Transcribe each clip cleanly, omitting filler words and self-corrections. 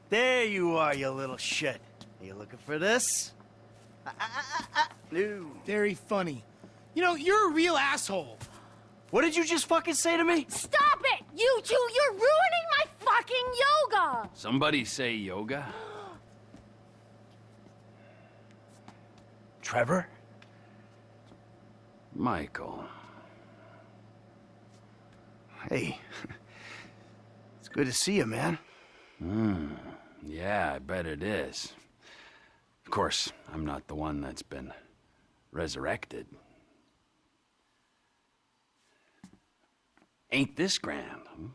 There you are, you little shit. Are you looking for this? No. Very funny. You know, you're a real asshole. What did you just fucking say to me? Stop it! You two, you're ruining my fucking yoga! Somebody say yoga? Trevor? Michael. Hey. It's good to see you, man. Yeah, I bet it is. Of course, I'm not the one that's been resurrected. Ain't this grand, huh?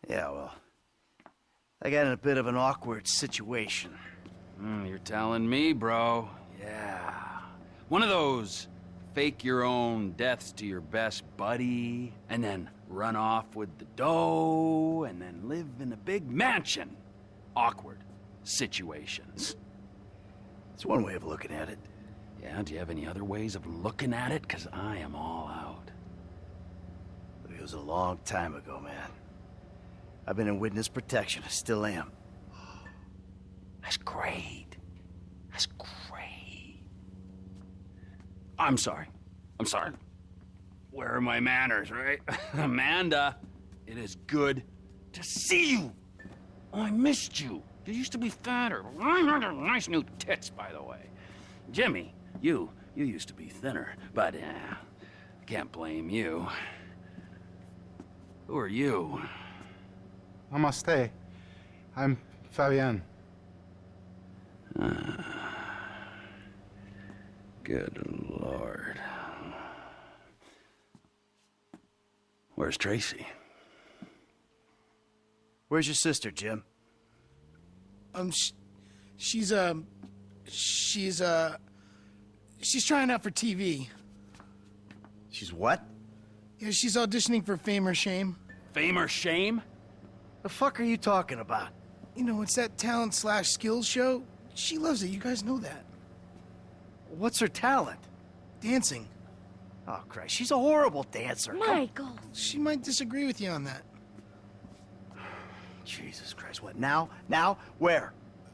Yeah, well, I got in a bit of an awkward situation. You're telling me, bro. Yeah. One of those fake your own deaths to your best buddy, and then run off with the dough, and then live in a big mansion. Awkward situations. It's one way of looking at it. Yeah, do you have any other ways of looking at it? Because I am all out. It was a long time ago, man. I've been in witness protection. I still am. That's great. That's great. I'm sorry. I'm sorry. Where are my manners, right? Amanda, it is good to see you. Oh, I missed you. You used to be fatter. Nice new tits, by the way. Jimmy, you used to be thinner, but I can't blame you. Who are you? Namaste. I'm Fabian. Good Lord. Where's Tracy? Where's your sister, Jim? She's trying out for TV. She's what? Yeah, she's auditioning for Fame or Shame. Fame or shame? The fuck are you talking about? You know, it's that talent/skills show. She loves it, you guys know that. What's her talent? Dancing. Oh, Christ, she's a horrible dancer. Michael. She might disagree with you on that. Jesus Christ, what, now? Now? Where?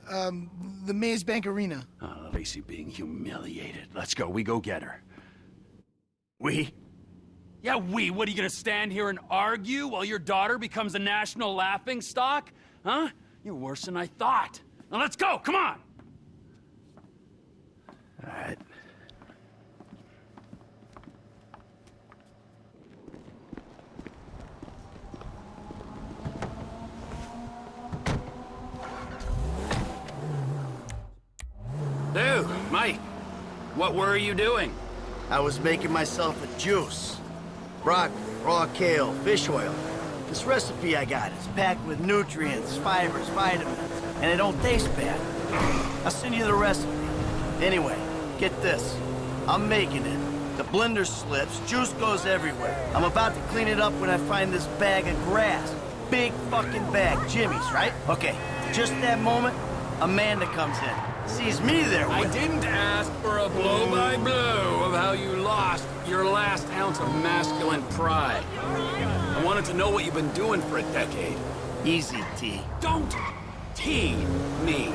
The Maze Bank Arena. Oh, Tracy being humiliated. Let's go, we go get her. We? Yeah, we. What, are you gonna stand here and argue while your daughter becomes a national laughingstock? Huh? You're worse than I thought. Now let's go, come on! All right. Dude, Mike, what were you doing? I was making myself a juice. Broccoli, raw kale, fish oil. This recipe I got is packed with nutrients, fibers, vitamins, and it don't taste bad. I'll send you the recipe. Anyway, get this. I'm making it. The blender slips, juice goes everywhere. I'm about to clean it up when I find this bag of grass. Big fucking bag, Jimmy's, right? Okay, just that moment, Amanda comes in. Sees me there I with... didn't ask for a blow-by-blow of how you lost your last ounce of masculine pride. I wanted to know what you've been doing for a decade. Easy, T. Don't tease me.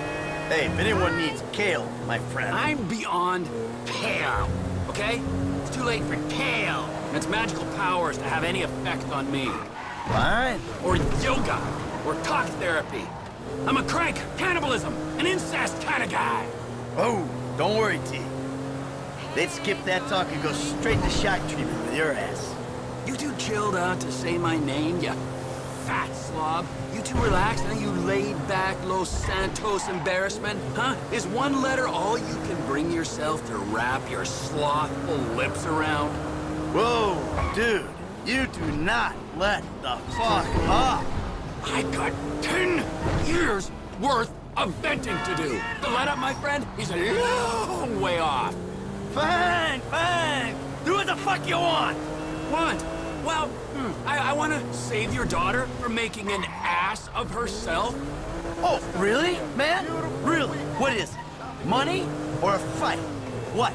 Hey, if anyone needs kale, my friend... I'm beyond kale, okay? It's too late for kale and its magical powers to have any effect on me. Fine. Or yoga, or talk therapy. I'm a crank, cannibalism, an incest kind of guy. Oh, don't worry, T. They'd skip that talk and go straight to shock treatment with your ass. You too chilled out to say my name, you fat slob? You too relaxed and you laid back Los Santos embarrassment? Huh? Is one letter all you can bring yourself to wrap your slothful lips around? Whoa, dude. You do not let the fuck up. I got 10 years worth of venting to do. The let up, my friend, is a long way off. Fine, fine. Do what the fuck you want. Want? Well, I want to save your daughter from making an ass of herself. Oh, really, man? Really? What is it? Money or a fight? What?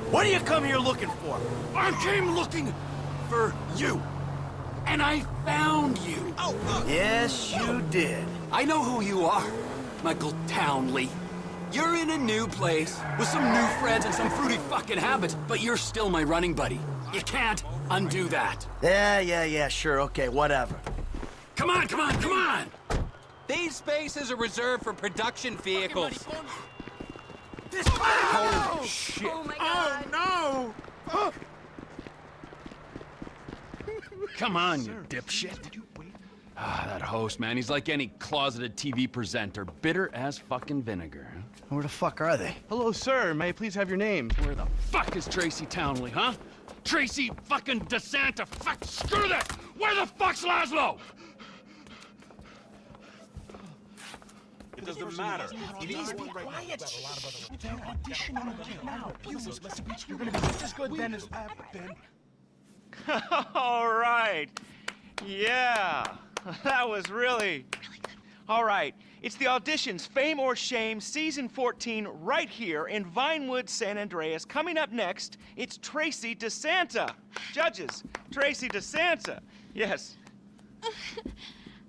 What do you come here looking for? I came looking for you. And I found you. Yes, you did. I know who you are. Michael Townley. You're in a new place, with some new friends and some fruity fucking habits, but you're still my running buddy. You can't undo that. Yeah, sure, okay, whatever. Come on, come on, come on! These spaces are reserved for production vehicles. Holy shit. Oh my god. No! Come on, you dipshit. Ah, that host, man, he's like any closeted TV presenter. Bitter as fucking vinegar. Huh? Where the fuck are they? Hello, sir. May I please have your name? Where the fuck is Tracy Townley, huh? Tracy fucking DeSanta. Fuck, screw that! Where the fuck's Lazlow? It doesn't matter. Please be quiet. They're auditioning right now. You're gonna be just as good then as Ben. All right. Yeah. That was really good. All right. It's the auditions, Fame or Shame, Season 14, right here in Vinewood, San Andreas. Coming up next, it's Tracy DeSanta. Judges, Tracy DeSanta. Yes.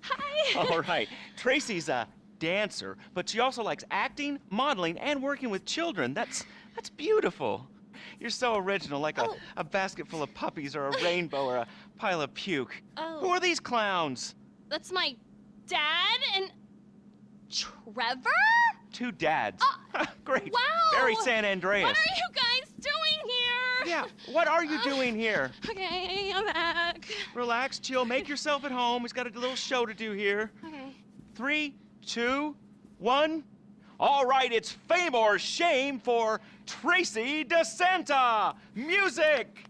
Hi. All right. Tracy's a dancer, but she also likes acting, modeling, and working with children. That's beautiful. You're so original, like a basket full of puppies or a rainbow or a pile of puke. Oh. Who are these clowns? That's my dad and Trevor? Two dads. Great. Wow. Very San Andreas. What are you guys doing here? Yeah, what are you doing here? Okay, I'm back. Relax, chill, make yourself at home. He's got a little show to do here. Okay. 3, 2, 1. All right, it's Fame or Shame for Tracy DeSanta. Music!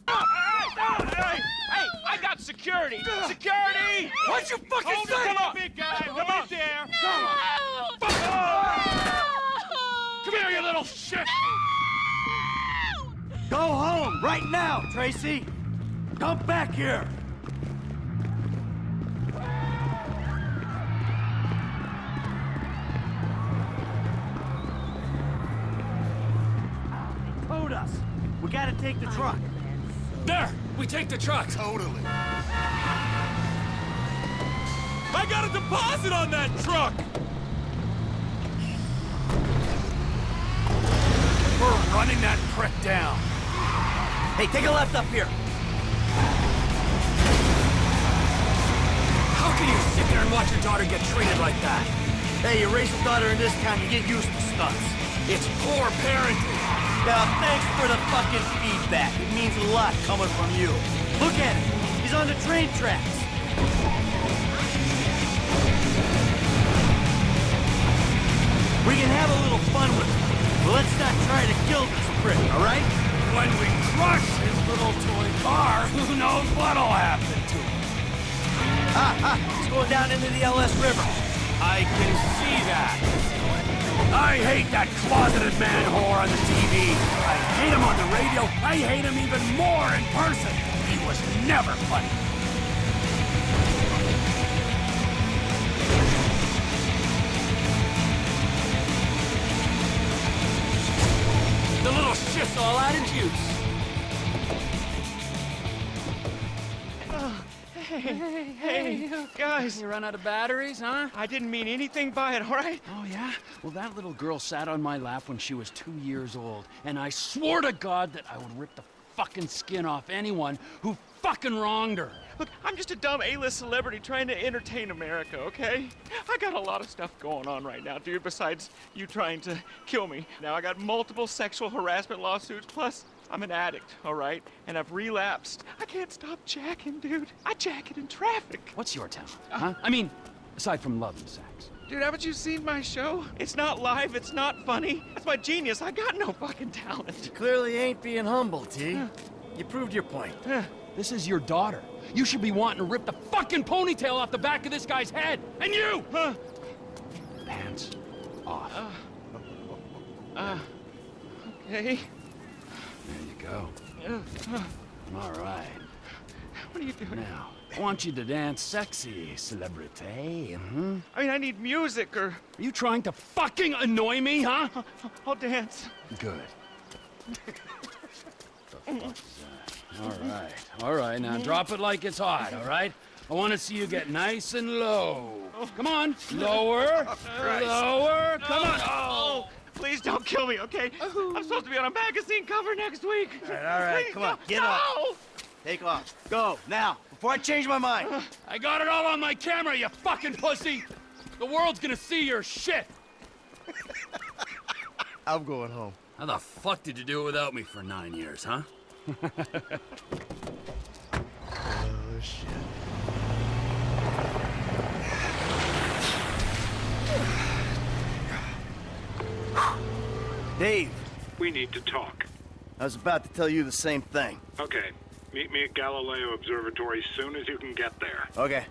Hey, I got security! Security! What'd you fucking Hold say? it, come on, big guy! Come on there! Come on! Come here, you little shit! Go home, right now, Tracy! Come back here! Told us. We gotta take the truck. There! We take the truck! Totally. I got a deposit on that truck! We're running that prick down. Hey, take a left up here. How can you sit there and watch your daughter get treated like that? Hey, you raise a daughter in this town, you get used to stunts. It's poor parenting. Now, thanks for the fucking feedback. It means a lot coming from you. Look at him. He's on the train tracks. We can have a little fun with him, but let's not try to kill this prick, all right? When we crush his little toy car, who knows what'll happen to him? He's going down into the LS River. I can see that. I hate that closeted man whore on the TV. I hate him on the radio. I hate him even more in person. He was never funny. The little shit's all out of juice. Hey, guys. You run out of batteries, huh? I didn't mean anything by it, all right? Oh, yeah? Well, that little girl sat on my lap when she was 2 years old, and I swore to God that I would rip the fucking skin off anyone who fucking wronged her. Look, I'm just a dumb A-list celebrity trying to entertain America, okay? I got a lot of stuff going on right now, dude, besides you trying to kill me. Now, I got multiple sexual harassment lawsuits, plus I'm an addict, all right? And I've relapsed. I can't stop jacking, dude. I jack it in traffic. What's your talent, huh? I mean, aside from love and sex. Dude, haven't you seen my show? It's not live, it's not funny. That's my genius. I got no fucking talent. Clearly ain't being humble, T. You proved your point. This is your daughter. You should be wanting to rip the fucking ponytail off the back of this guy's head. And you! Pants off. Okay. There you go. All right. What are you doing? Now, I want you to dance sexy, celebrity. Hmm? I mean, I need music or... Are you trying to fucking annoy me, huh? I'll dance. Good. The fuck is that? All right. Now drop it like it's hot, all right? I want to see you get nice and low. Come on, lower, lower. Come on. Oh, please don't kill me, okay? I'm supposed to be on a magazine cover next week. All right, Please, come on, no, get no. up. Take off. Go, now, before I change my mind. I got it all on my camera, you fucking pussy. The world's gonna see your shit. I'm going home. How the fuck did you do it without me for 9 years, huh? Oh, shit. Dave, We need to talk. I was about to tell you the same thing. Okay. Meet me at Galileo Observatory as soon as you can get there. Okay.